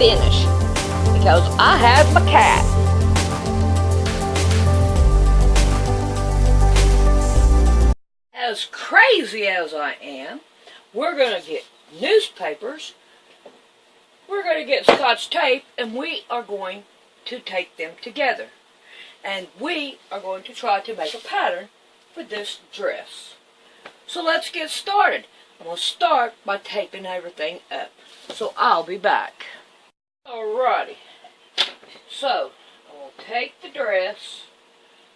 finish because I have my cat. As crazy as I am, we're going to get newspapers, we're going to get Scotch tape, and we are going to take them together. And we are going to try to make a pattern for this dress. So let's get started. I'm going to start by taping everything up. So I'll be back. Alrighty. So, I'm going to take the dress,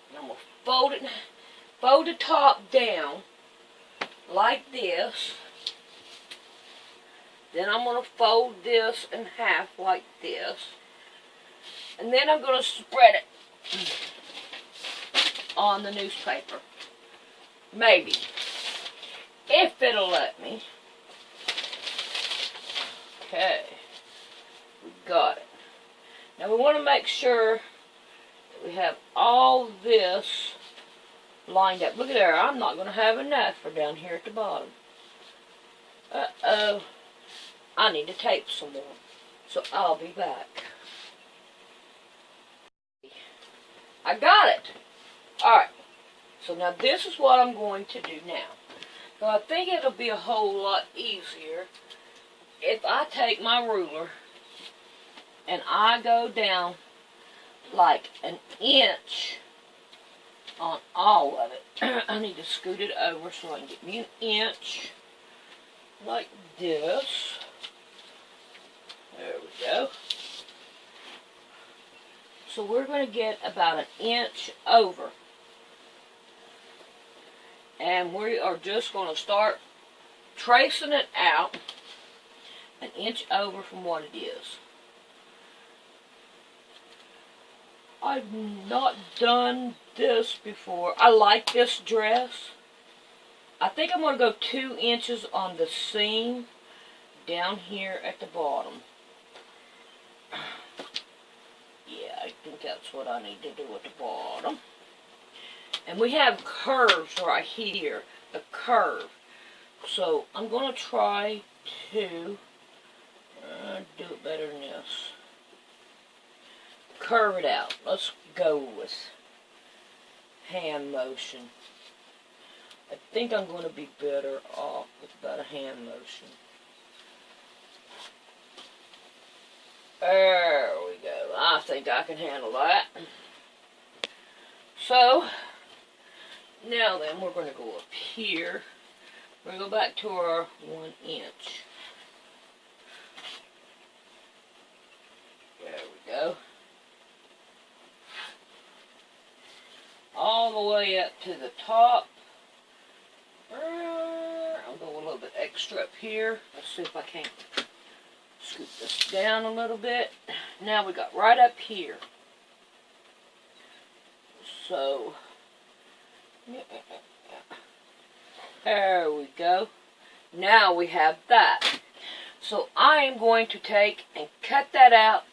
and I'm going to fold the top down like this. Then I'm going to fold this in half like this. And then I'm going to spread it on the newspaper. Maybe. If it'll let me. Okay. We got it. Now we want to make sure that we have all this lined up. Look at there. I'm not going to have enough for down here at the bottom. Uh-oh. I need to tape some more. So I'll be back. I got it. Alright. So now this is what I'm going to do now. So I think it'll be a whole lot easier if I take my ruler and I go down like an inch on all of it. I need to scoot it over so I can get me an inch like this. There we go. So we're going to get about an inch over. And we are just going to start tracing it out an inch over from what it is. I've not done this before. I like this dress. I think I'm going to go 2 inches on the seam down here at the bottom. Yeah, I think that's what I need to do at the bottom. And we have curves right here, a curve. So I'm going to try to do it better than this. Curve it out. Let's go with hand motion. I think I'm going to be better off with about a hand motion. There we go. I think I can handle that. So, now then, we're going to go up here. We're going to go back to our 1 inch. There we go. All the way up to the top. I'll go a little bit extra up here. Let's see if I can't scoot this down a little bit. Now we got right up here. So, there we go. Now we have that. So I am going to take and cut that out,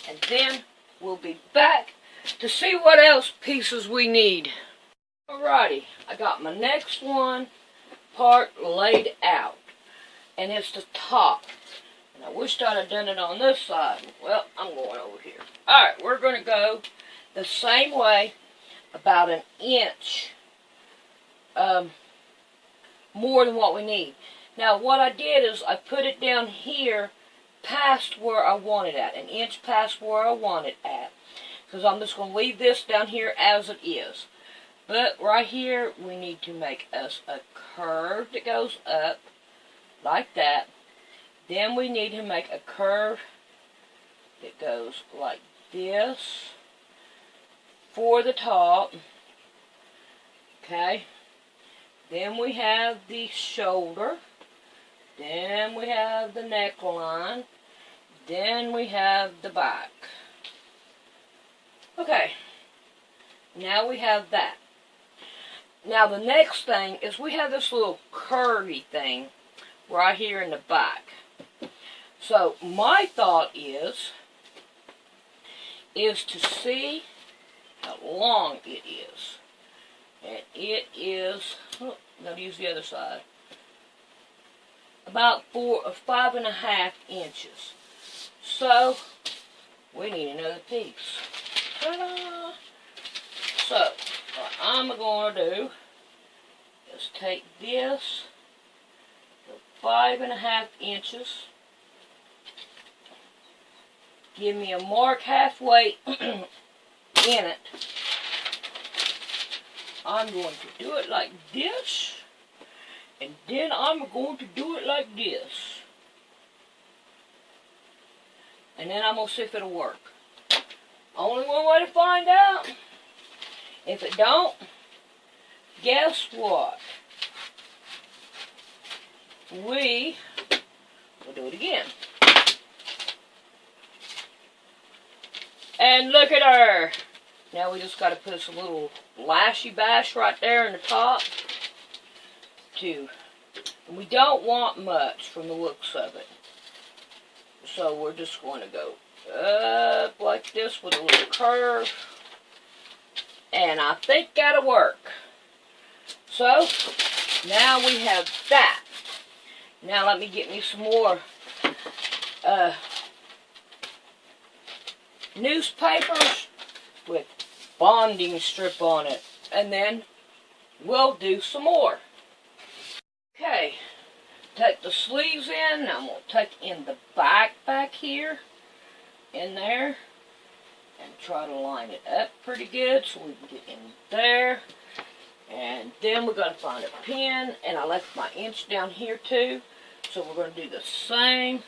and then we'll be back to see what else pieces we need. Alrighty, I got my next part laid out, and it's the top. And I wished I'd have done it on this side. Well, I'm going over here. Alright, we're going to go the same way, about an inch more than what we need. Now what I did is I put it down here past where I want it at, an inch past where I want it at, because I'm just going to leave this down here as it is. But right here we need to make us a curve that goes up like that. Then we need to make a curve that goes like this for the top. Okay. Then we have the shoulder. Then we have the neckline. Then we have the back. Okay. Now we have that. Now the next thing is we have this little curvy thing right here in the back. So my thought is to see how long it is. And it is, oh, I'm going to use the other side, about 5.5 inches. So, we need another piece. Ta-da! So, what I'm going to do is take this to 5.5 inches. Give me a mark halfway in it. I'm going to do it like this. And then I'm going to do it like this. And then I'm going to see if it'll work. Only one way to find out. If it don't, guess what? We will do it again. And look at her. Now we just got to put some little lashy bash right there in the top. And we don't want much from the looks of it. So we're just going to go up like this with a little curve. And I think that'll work. So, now we have that. Now let me get me some more newspapers with bonding strip on it. And then we'll do some more. Okay, take the sleeves in. I'm going to take in the back here, in there, and try to line it up pretty good so we can get in there. And then we're going to find a pin, and I left my inch down here too. So we're going to do the same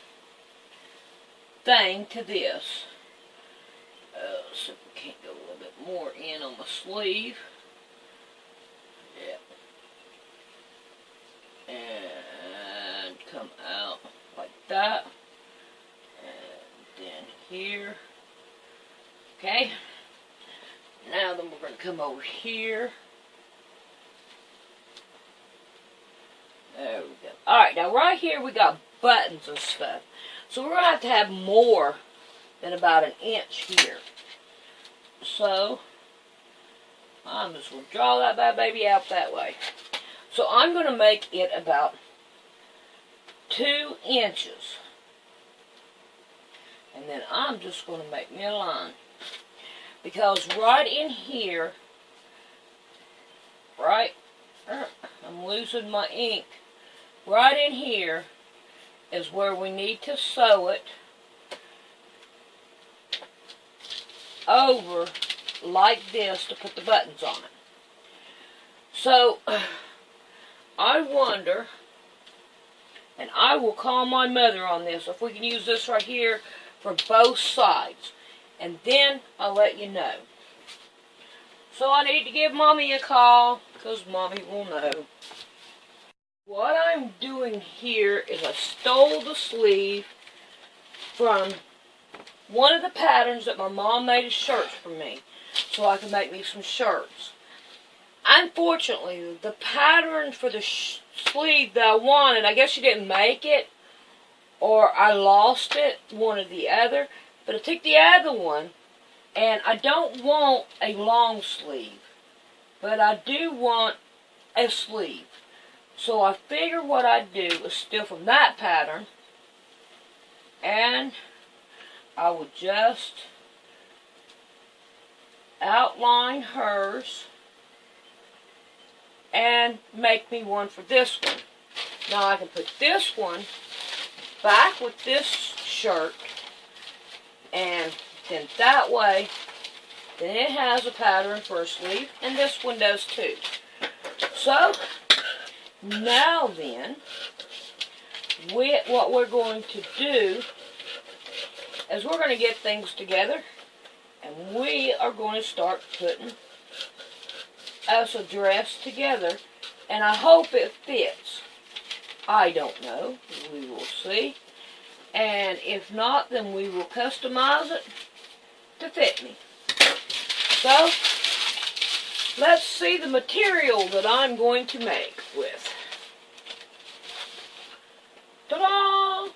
thing to this. Let's see if we can't go a little bit more in on the sleeve. Yeah. And come out like that. And then here. Okay. Now then we're going to come over here. There we go. Alright, now right here we got buttons and stuff. So we're going to have more than about an inch here. So, I'm just going to draw that bad baby out that way. So I'm going to make it about 2 inches. And then I'm just going to make me a line. Because right in here, right, I'm losing my ink. Right in here is where we need to sew it over like this to put the buttons on it. So, I wonder, and I will call my mother on this, if we can use this right here for both sides. And then I'll let you know. So I need to give Mommy a call, because Mommy will know. What I'm doing here is I stole the sleeve from one of the patterns that my mom made as shirts for me, so I could make me some shirts. Unfortunately, the pattern for the sleeve that I wanted, I guess she didn't make it, or I lost it, one or the other. But I took the other one, and I don't want a long sleeve, but I do want a sleeve. So I figured what I'd do is steal from that pattern, and I would just outline hers and make me one for this one. Now I can put this one back with this shirt, and then that way, then it has a pattern for a sleeve, and this one does too. So, now then, what we're going to do is we're going to get things together, and we are going to start putting us a dress together, and I hope it fits. I don't know. We will see. And if not, then we will customize it to fit me. So, let's see the material that I'm going to make with. Ta-da!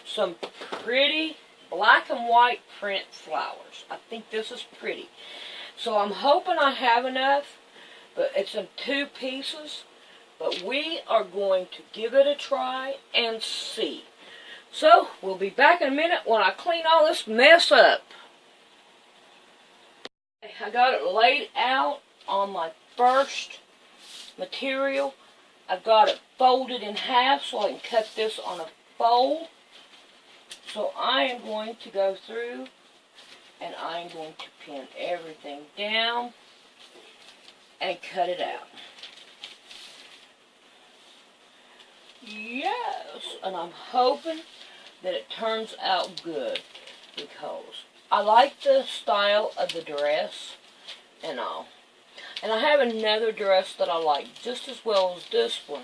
Some pretty black and white print flowers. I think this is pretty. So I'm hoping I have enough, but it's in 2 pieces. But we are going to give it a try and see. So, we'll be back in a minute when I clean all this mess up. I got it laid out on my first material. I've got it folded in half so I can cut this on a fold. So I am going to go through and I'm going to pin everything down and cut it out. Yes, and I'm hoping that it turns out good because I like the style of the dress and all. And I have another dress that I like just as well as this one,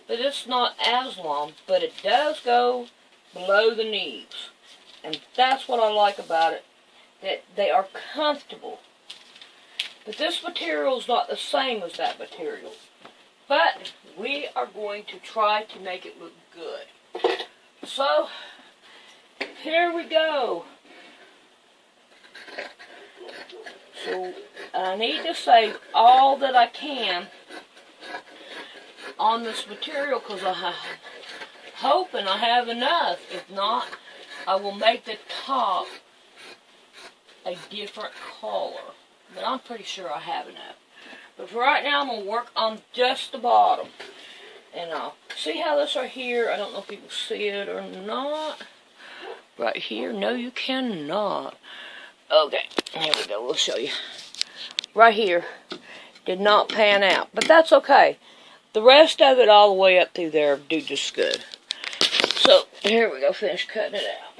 but it's not as long, but it does go below the knees. And that's what I like about it, that they are comfortable. But this material is not the same as that material. But we are going to try to make it look good. So, here we go. So, I need to save all that I can on this material because I'm hoping I have enough. If not, I will make the top a different color. But I'm pretty sure I have enough. But for right now, I'm going to work on just the bottom. And see how this right here, I don't know if you can see it or not. Right here, no you cannot. Okay, here we go, we'll show you. Right here, did not pan out, but that's okay. The rest of it all the way up through there do just good. So, here we go, finish cutting it out.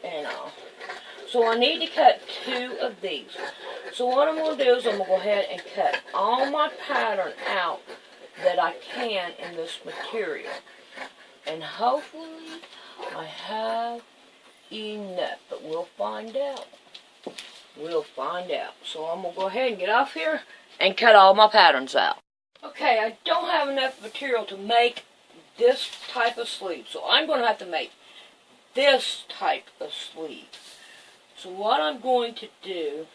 And so I need to cut 2 of these. So what I'm going to do is I'm going to go ahead and cut all my pattern out that I can in this material. And hopefully I have enough, but we'll find out. We'll find out. So I'm going to go ahead and get off here and cut all my patterns out. Okay, I don't have enough material to make this type of sleeve. So I'm going to have to make this type of sleeve. So what I'm going to do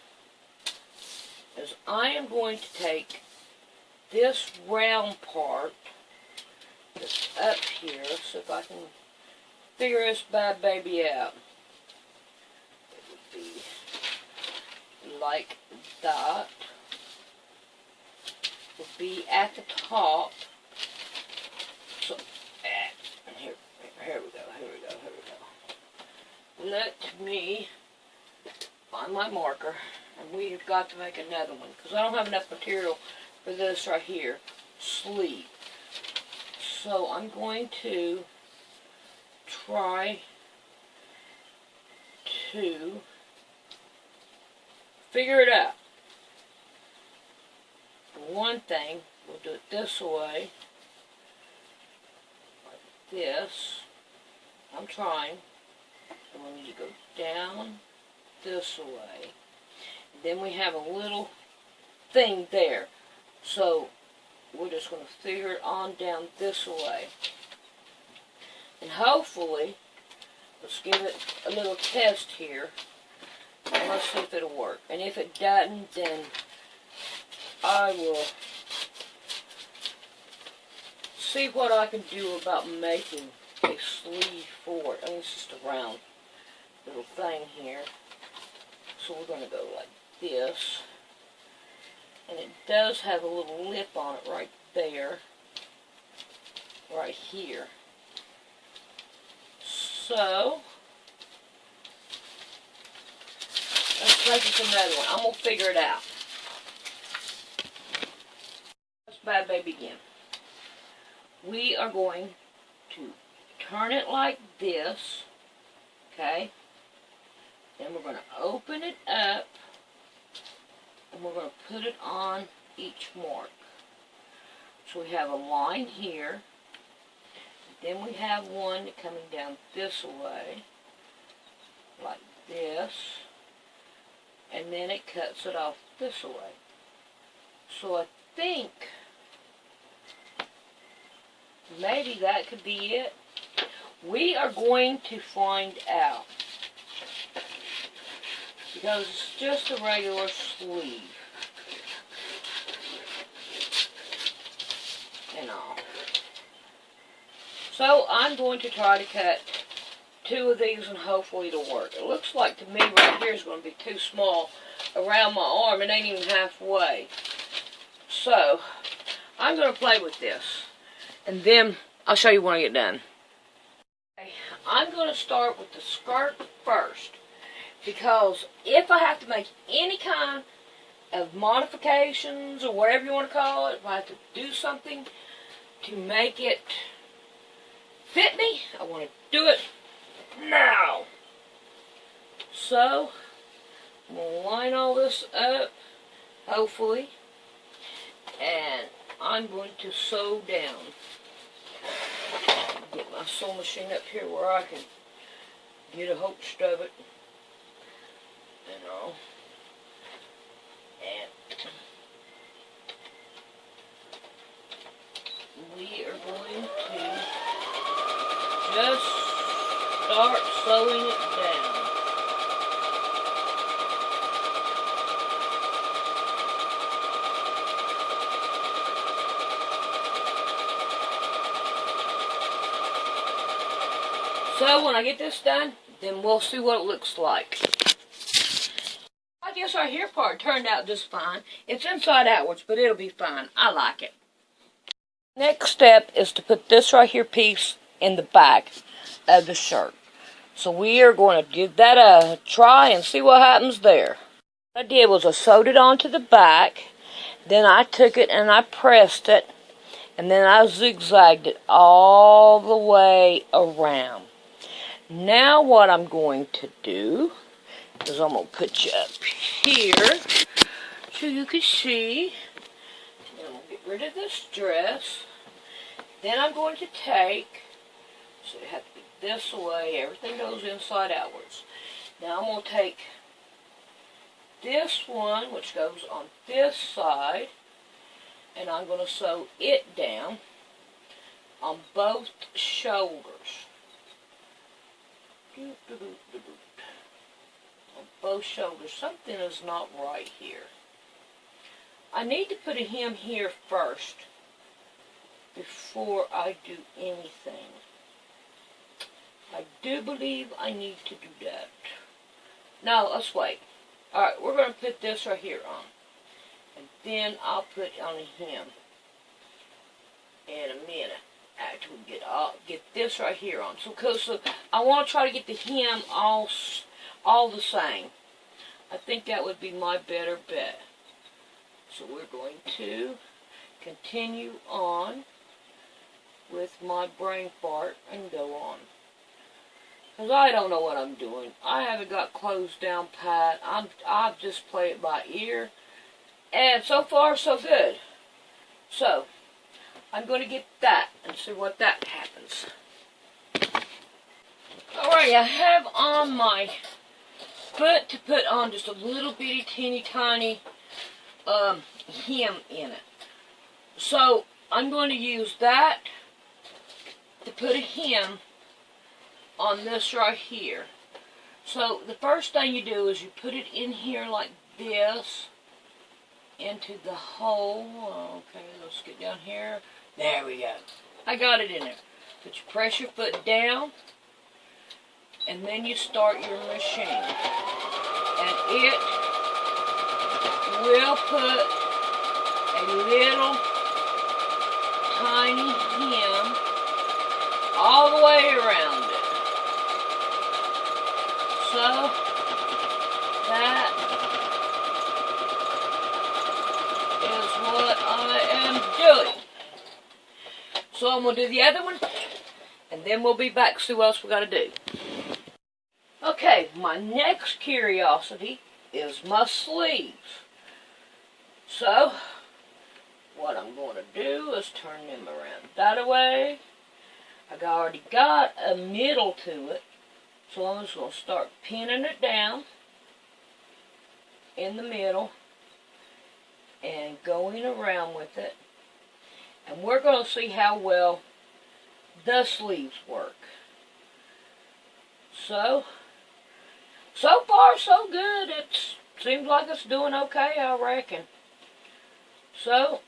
is I am going to take this round part that's up here, so if I can figure this bad baby out. It would be like that. It would be at the top. So, here we go. Let me find my marker, and we've got to make another one because I don't have enough material for this right here, sleeve. So I'm going to try to figure it out. For one thing, we'll do it this way, like this. I'm trying. And we need to go down this way. And then we have a little thing there. So we're just going to figure it on down this way. And hopefully, let's give it a little test here. And let's see if it'll work. And if it doesn't, then I will see what I can do about making a sleeve for it. I mean, it's just a round little thing here. So we're going to go like this. And it does have a little lip on it right there. Right here. So, let's make it another one. I'm going to figure it out. Let's bad baby begin. We are going to turn it like this. Okay? Then we're going to open it up. And we're going to put it on each mark. So we have a line here. Then we have one coming down this way. Like this. And then it cuts it off this way. So I think maybe that could be it. We are going to find out. Because it's just a regular sleeve. And all. So I'm going to try to cut 2 of these and hopefully it'll work. It looks like to me right here is going to be too small around my arm. It ain't even halfway. So I'm going to play with this. And then I'll show you when I get done. Okay, I'm going to start with the skirt first. Because if I have to make any kind of modifications or whatever you want to call it, if I have to do something to make it fit me, I want to do it now. So I'm going to line all this up, hopefully, and I'm going to sew down. Get my sewing machine up here where I can get a hold of it. And all. And we are going to just start sewing it down. So when I get this done, then we'll see what it looks like. I guess our here part turned out just fine. It's inside outwards, but it'll be fine. I like it. Next step is to put this right here piece in the back of the shirt. So we are going to give that a try and see what happens there. What I did was I sewed it onto the back. Then I took it and I pressed it. And then I zigzagged it all the way around. Now what I'm going to do is I'm going to put you up here so you can see. Then I'm going to get rid of this dress. Then I'm going to take, so you have to put this away, everything goes inside outwards. Now I'm going to take this one, which goes on this side, and I'm going to sew it down on both shoulders. On both shoulders. Something is not right here. I need to put a hem here first before I do anything. I do believe I need to do that. No, let's wait. Alright, we're going to put this right here on. And then I'll put on a hem in a minute. After we get this right here on. So I want to try to get the hem all the same. I think that would be my better bet. So we're going to continue on with my brain fart and go on. Because I don't know what I'm doing. I haven't got clothes down pat. I've just played it by ear. And so far, so good. So I'm going to get that and see what that happens. Alright, I have on my foot to put on just a little bitty teeny tiny hem in it. So I'm going to use that to put a hem on this right here. So the first thing you do is you put it in here like this into the hole. Okay, let's get down here. There we go. I got it in there. But you press your foot down, and then you start your machine. And it will put a little tiny hem all the way around it. So that is what I am doing. So I'm going to do the other one, and then we'll be back to see what else we got to do. Okay, my next curiosity is my sleeves. So, what I'm going to do is turn them around that way. I already got a middle to it, so I'm just going to start pinning it down in the middle and going around with it. And we're going to see how well the sleeves work. So far so good. It seems like it's doing okay, I reckon. So,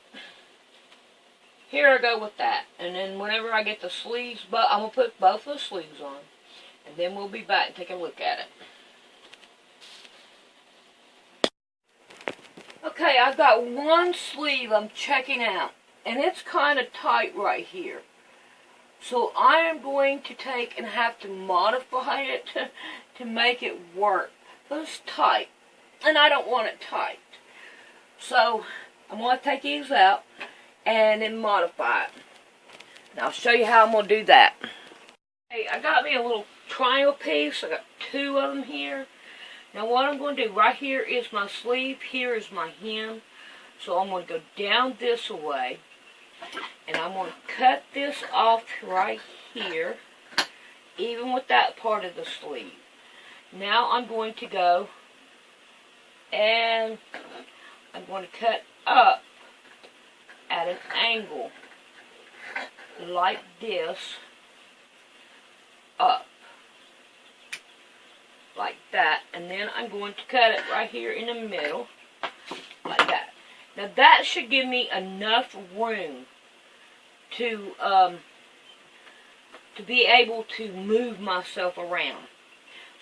here I go with that. And then whenever I get the sleeves, but I'm going to put both of the sleeves on. And then we'll be back and take a look at it. Okay, I've got one sleeve I'm checking out. And it's kind of tight right here. So I am going to take and have to modify it to make it work. But it's tight. And I don't want it tight. So I'm going to take these out and then modify it. And I'll show you how I'm going to do that. Hey, I got me a little triangle piece. I got two of them here. Now what I'm going to do, right here is my sleeve. Here is my hem. So I'm going to go down this way. And I'm going to cut this off right here. Even with that part of the sleeve. Now I'm going to go and I'm going to cut up at an angle like this, up like that, and then I'm going to cut it right here in the middle like that. Now that should give me enough room to be able to move myself around.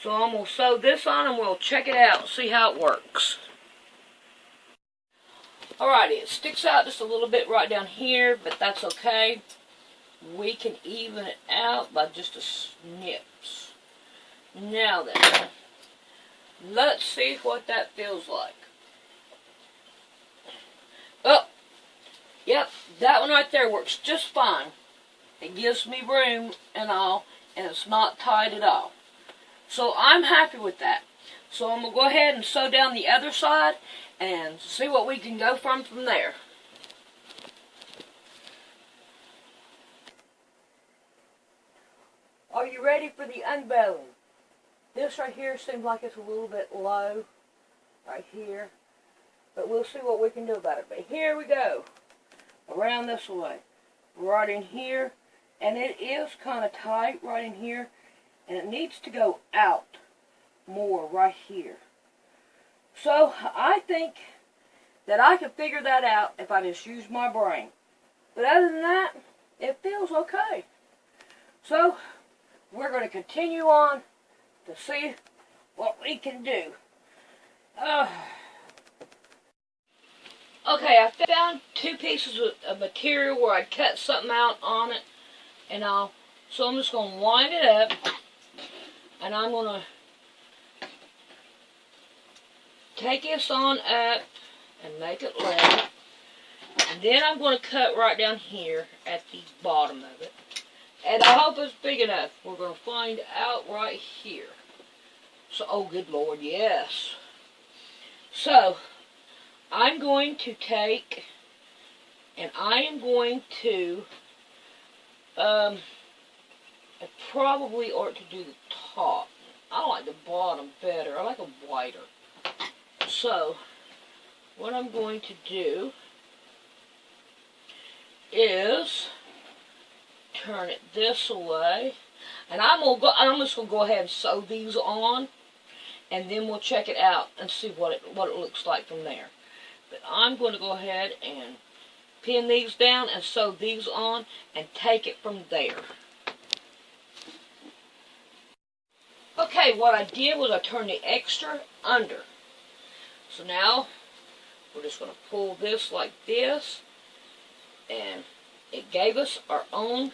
So I'm going to sew this on and we'll check it out and see how it works. Alrighty, it sticks out just a little bit right down here, but that's okay. We can even it out by just a snips. Now then, let's see what that feels like. Oh, yep, that one right there works just fine. It gives me room and all, and it's not tight at all. So I'm happy with that. So I'm going to go ahead and sew down the other side and see what we can go from there. Are you ready for the unveiling? This right here seems like it's a little bit low, right here. But we'll see what we can do about it. But here we go. Around this way. Right in here. And it is kind of tight right in here. And it needs to go out more right here. So I think that I can figure that out if I just use my brain. But other than that, it feels okay. So we're going to continue on to see what we can do. Okay, I found two pieces of material where I cut something out on it and all. So I'm just going to wind it up and I'm going to take this on up and make it level. And then I'm going to cut right down here at the bottom of it. And I hope it's big enough. We're going to find out right here. So, oh good Lord, yes. So, I'm going to take, and I am going to, I probably ought to do the top. I like the bottom better. I like it wider. So, what I'm going to do is turn it this way, and I'm just gonna go ahead and sew these on, and then we'll check it out and see what it looks like from there. But I'm going to go ahead and pin these down and sew these on and take it from there. Okay, what I did was I turned the extra under. So now we're just going to pull this like this, and it gave us our own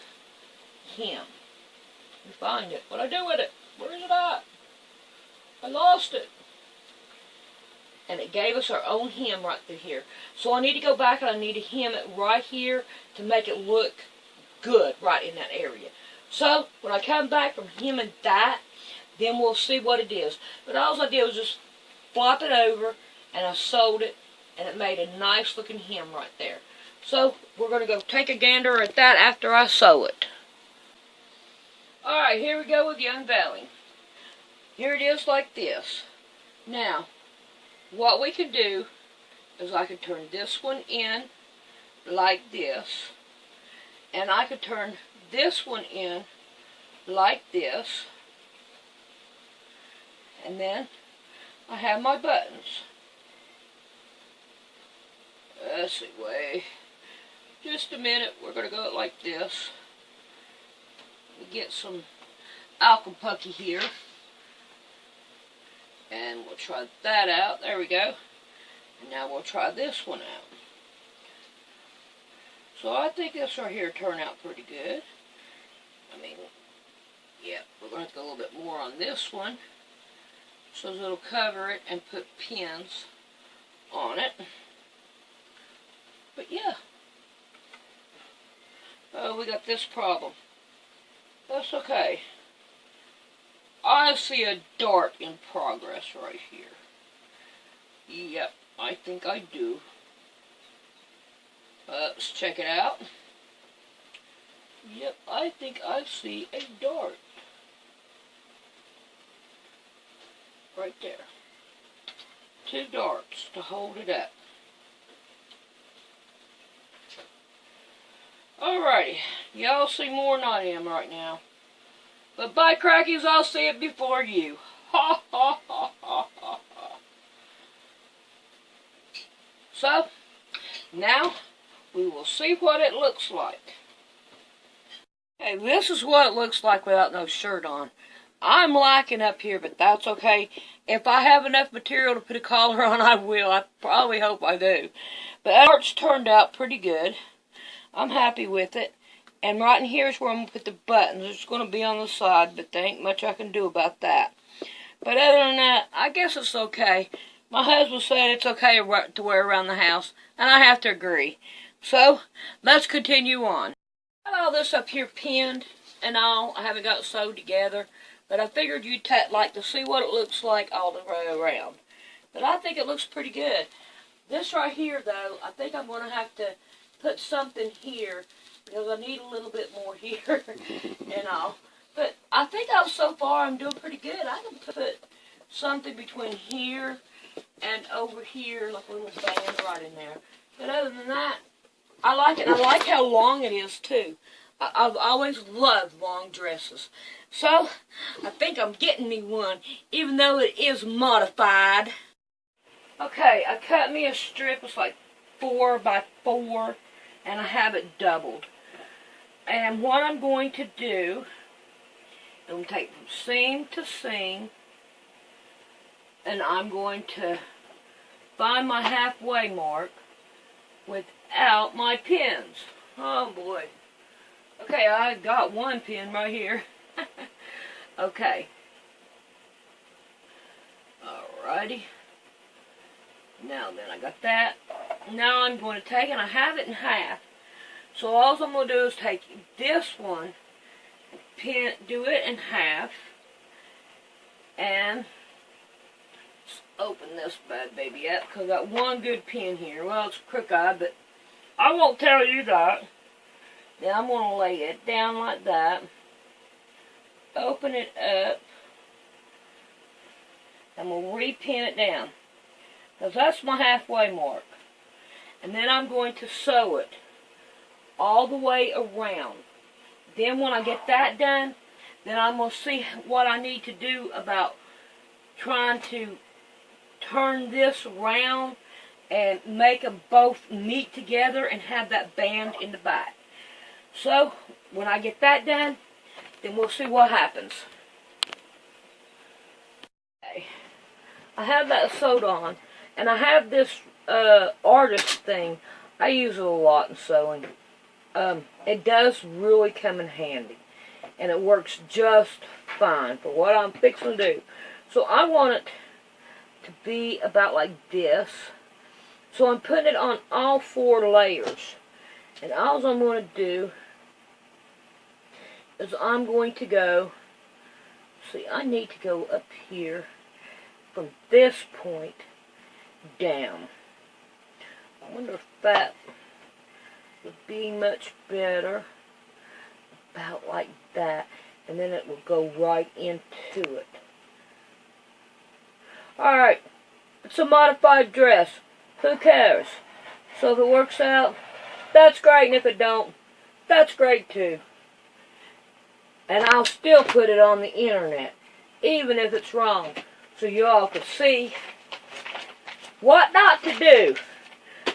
hem. Let me find it. What'd I do with it? Where is it at? I lost it. And it gave us our own hem right through here. So I need to go back and I need to hem it right here to make it look good right in that area. So when I come back from hemming that, then we'll see what it is. But all I did was just flop it over and I sewed it, and it made a nice looking hem right there. So we're going to go take a gander at that after I sew it. Alright, here we go with the unveiling. Here it is like this. Now, what we can do is I can turn this one in like this, and I could turn this one in like this, and then I have my buttons. Let's see, way just a minute. We're going to go like this. We get some Alkapucky here. And we'll try that out. There we go. And now we'll try this one out. So I think this right here turned out pretty good. I mean, yeah, we're going to have to go a little bit more on this one. So it'll cover it and put pins on it. But yeah. Oh, we got this problem. That's okay. I see a dart in progress right here. Yep, I think I do. Let's check it out. Yep, I think I see a dart. Right there. 2 darts to hold it up. Alrighty, y'all see more than I am right now. But by crackies, I'll see it before you. Ha ha ha ha ha ha. So, now we will see what it looks like. Okay, this is what it looks like without no shirt on. I'm lacking up here, but that's okay. If I have enough material to put a collar on, I will. I probably hope I do. But that art's turned out pretty good. I'm happy with it. And right in here is where I'm going to put the buttons. It's going to be on the side, but there ain't much I can do about that. But other than that, I guess it's okay. My husband said it's okay to wear around the house, and I have to agree. So, let's continue on. I got all this up here pinned and all. I haven't got it sewed together, but I figured you'd like to see what it looks like all the way around. But I think it looks pretty good. This right here, though, I think I'm going to have to put something here because I need a little bit more here and all. But I think so far I'm doing pretty good. I can put something between here and over here, like a little band right in there. But other than that, I like it. I like how long it is, too. I've always loved long dresses. So, I think I'm getting me one, even though it is modified. Okay, I cut me a strip. It's like 4 by 4, and I have it doubled. And what I'm going to do, I'm going to take from seam to seam, and I'm going to find my halfway mark without my pins. Oh boy. Okay, I got one pin right here. Okay. Alrighty. Now then, I got that. Now I'm going to take, and I have it in half. So all I'm going to do is take this one, do it in half, and open this bad baby up, because I got one good pin here. Well, it's crook-eyed, but I won't tell you that. Then I'm going to lay it down like that, open it up, and we'll re-pin it down, because that's my halfway mark. And then I'm going to sew it all the way around. Then when I get that done, then I'm going to see what I need to do about trying to turn this around and make them both meet together and have that band in the back. So, when I get that done, then we'll see what happens. Okay. I have that sewed on, and I have this artist thing. I use it a lot in sewing. It does really come in handy, and it works just fine for what I'm fixing to do. So I want it to be about like this. So I'm putting it on all 4 layers, and all I'm going to do is I'm going to go, see, I need to go up here from this point down. I wonder if that would be much better, about like that, and then it will go right into it. Alright, it's a modified dress. Who cares? So if it works out, that's great, and if it don't, that's great too. And I'll still put it on the internet, even if it's wrong, so you all can see what not to do.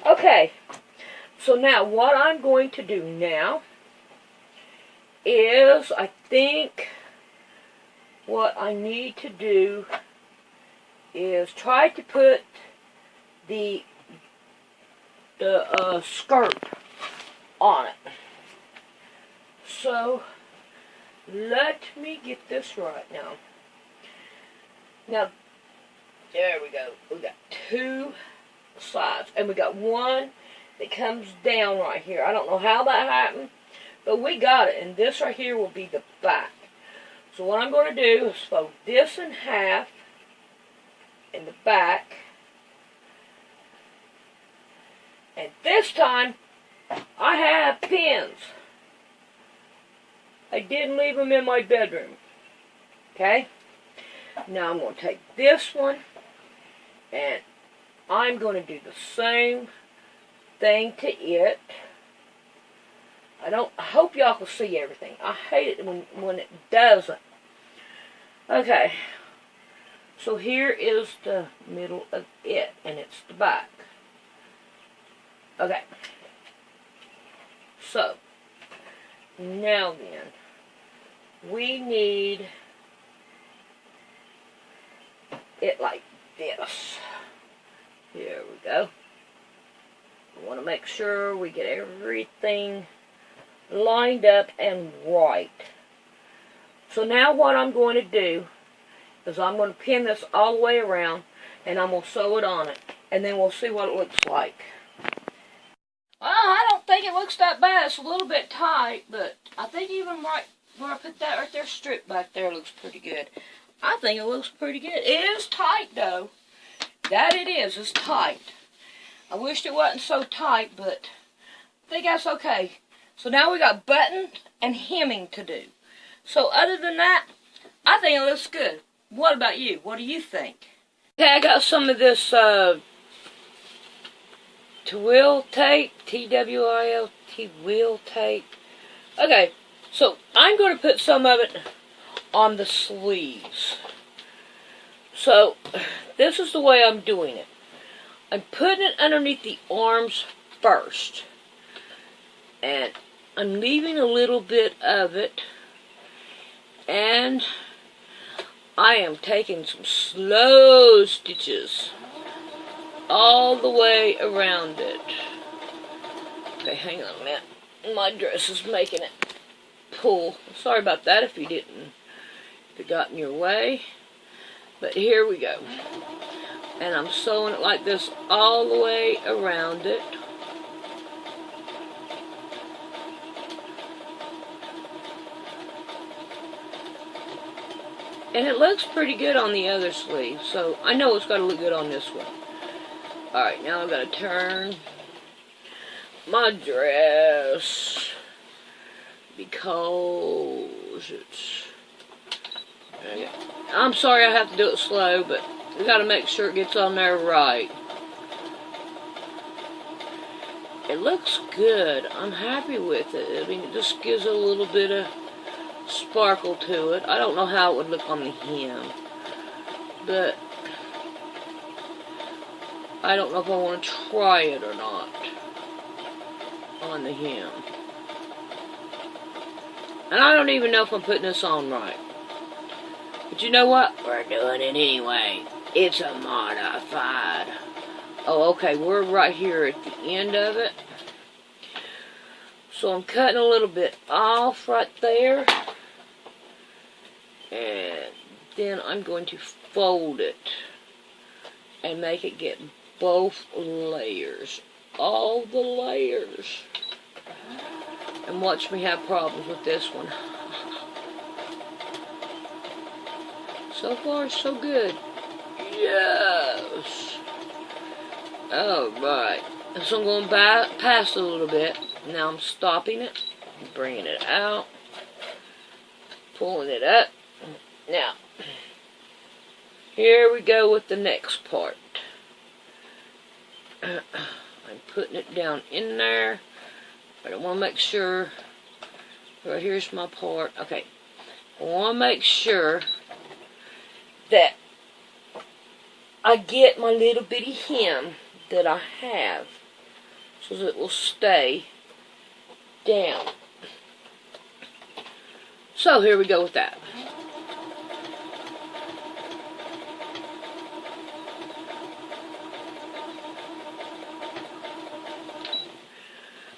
Okay, So now what I'm going to do now is, I think what I need to do is try to put the skirt on it. So let me get this right now. Now, there we go. We got two sides, and we got one that comes down right here. I don't know how that happened, but we got it, and this right here will be the back. So what I'm going to do is fold this in half in the back, and this time I have pins. I didn't leave them in my bedroom. Okay? Now I'm going to take this one, and I'm going to do the same thing to it. I hope y'all can see everything. I hate it when it doesn't. Okay. So here is the middle of it, and it's the back. Okay. So, now then, we need it like this. Here we go. We want to make sure we get everything lined up and right. So now what I'm going to do is I'm going to pin this all the way around, and I'm going to sew it on it, and then we'll see what it looks like. Well, I don't think it looks that bad. It's a little bit tight, but I think even right where I put that right there strip back there looks pretty good. I think it looks pretty good. It is tight, though. That it is. It's tight. I wished it wasn't so tight, but I think that's okay. So now we got buttons and hemming to do. So other than that, I think it looks good. What about you? What do you think? Okay, I got some of this twill tape, T-W-I-L-T, twill tape. Okay, so I'm going to put some of it on the sleeves. So this is the way I'm doing it. I'm putting it underneath the arms first, and I'm leaving a little bit of it, and I am taking some slow stitches all the way around it. Okay, hang on a minute. My dress is making it pull. Sorry about that if it got in your way. But here we go. And I'm sewing it like this all the way around it. And it looks pretty good on the other sleeve, so I know it's got to look good on this one. Alright, now I've got to turn my dress because it's... Okay. I'm sorry I have to do it slow, but we got to make sure it gets on there right. It looks good. I'm happy with it. I mean, it just gives it a little bit of sparkle to it. I don't know how it would look on the hem, but I don't know if I want to try it or not on the hem. And I don't even know if I'm putting this on right. But you know what? We're doing it anyway. It's a modified. Oh, okay, we're right here at the end of it. So I'm cutting a little bit off right there. And then I'm going to fold it and make it get both layers. All the layers. And watch me have problems with this one. So far, so good. Yes. Alright. So I'm going past a little bit. Now I'm stopping it. Bringing it out. Pulling it up. Now, here we go with the next part. I'm putting it down in there. But I want to make sure. Right here's my part. Okay. I want to make sure that I get my little bitty hem that I have so that it will stay down. So here we go with that.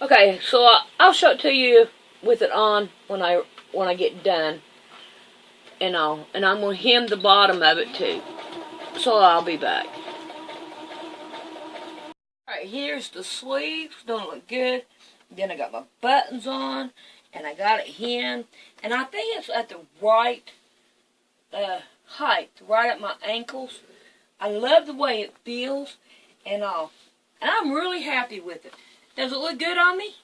Okay, so I'll show it to you with it on when I get done, and I'm gonna hem the bottom of it too. So I'll be back. Alright, here's the sleeves. Don't look good. Then I got my buttons on, and I got it hemmed, and I think it's at the right height, right at my ankles. I love the way it feels, and I'm really happy with it. Does it look good on me?